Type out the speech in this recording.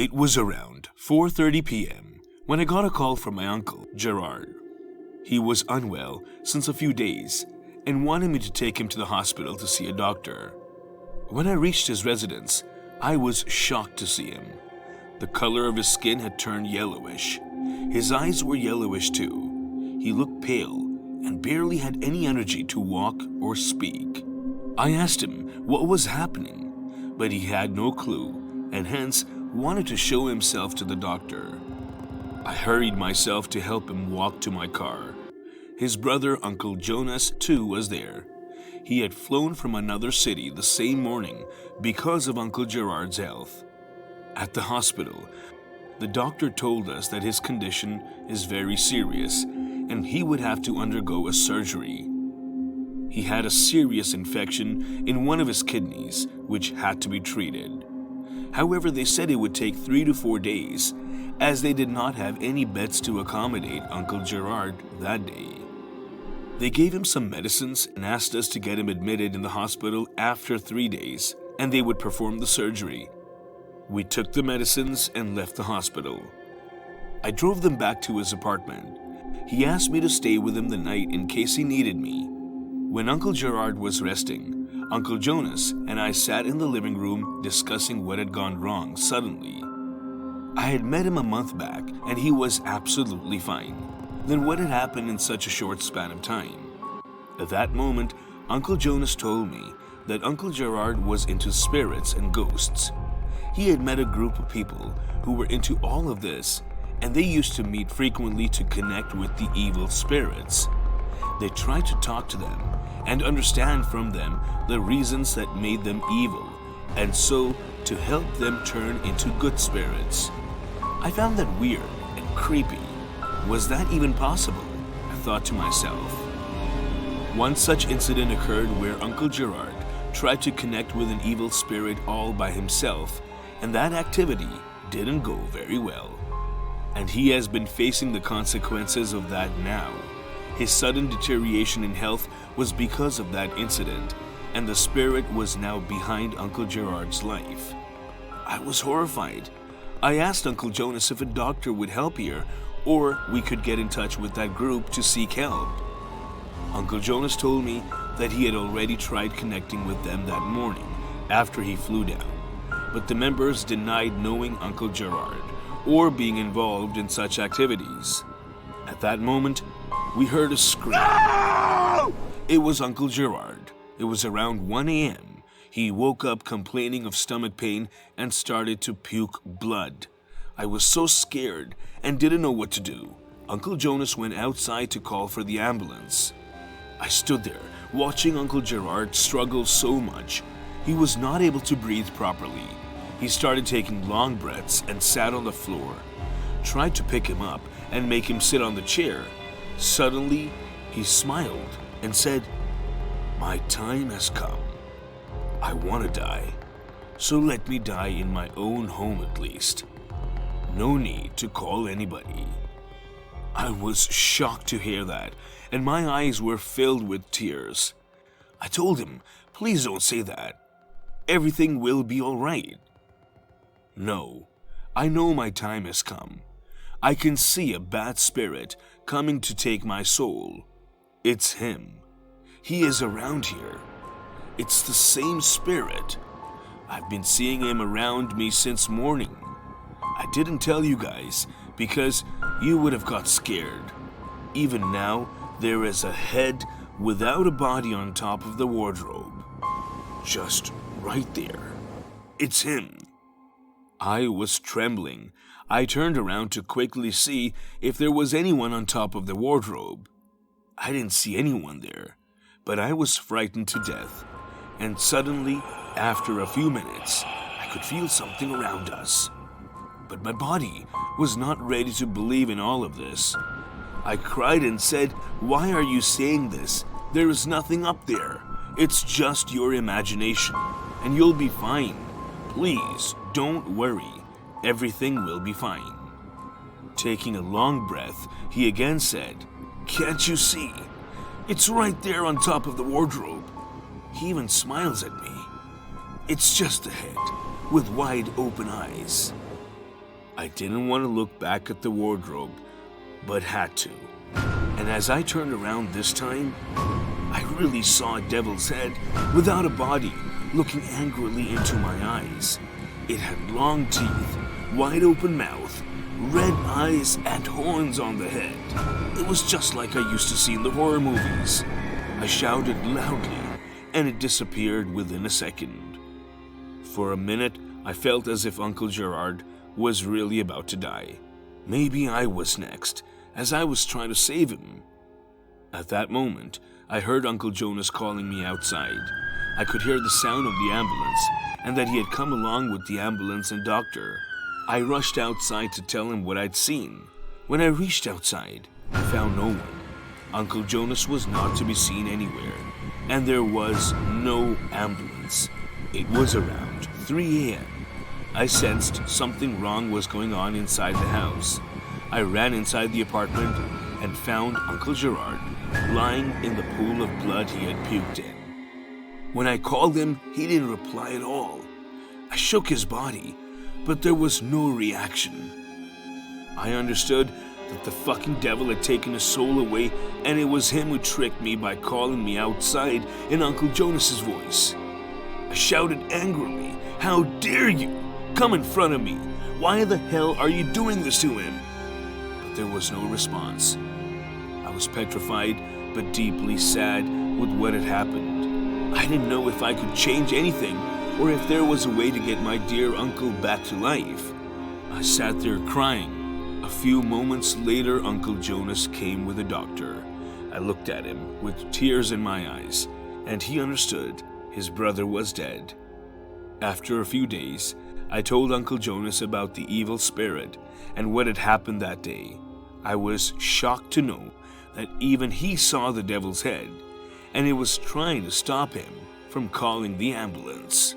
It was around 4:30 p.m. when I got a call from my uncle, Gerard. He was unwell since a few days and wanted me to take him to the hospital to see a doctor. When I reached his residence, I was shocked to see him. The color of his skin had turned yellowish. His eyes were yellowish too. He looked pale and barely had any energy to walk or speak. I asked him what was happening, but he had no clue and hence wanted to show himself to the doctor. I hurried myself to help him walk to my car. His brother, Uncle Jonas, too was there. He had flown from another city the same morning because of Uncle Gerard's health. At the hospital, the doctor told us that his condition is very serious and he would have to undergo a surgery. He had a serious infection in one of his kidneys, which had to be treated. However, they said it would take 3 to 4 days, as they did not have any beds to accommodate Uncle Gerard that day. They gave him some medicines and asked us to get him admitted in the hospital after 3 days, and they would perform the surgery. We took the medicines and left the hospital. I drove them back to his apartment. He asked me to stay with him the night in case he needed me. When Uncle Gerard was resting, Uncle Jonas and I sat in the living room discussing what had gone wrong suddenly. I had met him a month back and he was absolutely fine. Then what had happened in such a short span of time? At that moment, Uncle Jonas told me that Uncle Gerard was into spirits and ghosts. He had met a group of people who were into all of this, and they used to meet frequently to connect with the evil spirits. They tried to talk to them and understand from them the reasons that made them evil, and so to help them turn into good spirits. I found that weird and creepy. Was that even possible? I thought to myself. One such incident occurred where Uncle Gerard tried to connect with an evil spirit all by himself, and that activity didn't go very well. And he has been facing the consequences of that now. His sudden deterioration in health was because of that incident, and the spirit was now behind Uncle Gerard's life. I was horrified. I asked Uncle Jonas if a doctor would help here, or we could get in touch with that group to seek help. Uncle Jonas told me that he had already tried connecting with them that morning after he flew down, but the members denied knowing Uncle Gerard or being involved in such activities. At that moment, we heard a scream. No! It was Uncle Gerard. It was around 1 a.m. He woke up complaining of stomach pain and started to puke blood. I was so scared and didn't know what to do. Uncle Jonas went outside to call for the ambulance. I stood there watching Uncle Gerard struggle so much. He was not able to breathe properly. He started taking long breaths and sat on the floor. Tried to pick him up and make him sit on the chair. Suddenly, he smiled and said, "My time has come. I want to die, so let me die in my own home at least. No need to call anybody." I was shocked to hear that, and my eyes were filled with tears. I told him, "Please don't say that. Everything will be all right." "No, I know my time has come. I can see a bad spirit coming to take my soul. It's him. He is around here. It's the same spirit. I've been seeing him around me since morning. I didn't tell you guys because you would have got scared. Even now, there is a head without a body on top of the wardrobe. Just right there. It's him." I was trembling. I turned around to quickly see if there was anyone on top of the wardrobe. I didn't see anyone there, but I was frightened to death. And suddenly, after a few minutes, I could feel something around us. But my body was not ready to believe in all of this. I cried and said, "Why are you saying this? There is nothing up there. It's just your imagination, and you'll be fine. Please, don't worry. Everything will be fine." Taking a long breath, he again said, "Can't you see? It's right there on top of the wardrobe." He even smiles at me. It's just a head with wide open eyes. I didn't want to look back at the wardrobe, but had to. And as I turned around this time, I really saw a devil's head without a body looking angrily into my eyes. It had long teeth, wide open mouth, red eyes, and horns on the head. It was just like I used to see in the horror movies. I shouted loudly, and it disappeared within a second. For a minute, I felt as if Uncle Gerard was really about to die. Maybe I was next, as I was trying to save him. At that moment, I heard Uncle Jonas calling me outside. I could hear the sound of the ambulance, and that he had come along with the ambulance and doctor. I rushed outside to tell him what I'd seen. When I reached outside, I found no one. Uncle Jonas was not to be seen anywhere, and there was no ambulance. It was around 3 a.m. I sensed something wrong was going on inside the house. I ran inside the apartment and found Uncle Gerard lying in the pool of blood he had puked in. When I called him, he didn't reply at all. I shook his body, but there was no reaction. I understood that the fucking devil had taken his soul away, and it was him who tricked me by calling me outside in Uncle Jonas's voice. I shouted angrily, "How dare you! Come in front of me! Why the hell are you doing this to him?" But there was no response. I was petrified, but deeply sad with what had happened. I didn't know if I could change anything, or if there was a way to get my dear uncle back to life. I sat there crying. A few moments later, Uncle Jonas came with a doctor. I looked at him with tears in my eyes, and he understood his brother was dead. After a few days, I told Uncle Jonas about the evil spirit and what had happened that day. I was shocked to know that even he saw the devil's head, and it was trying to stop him from calling the ambulance.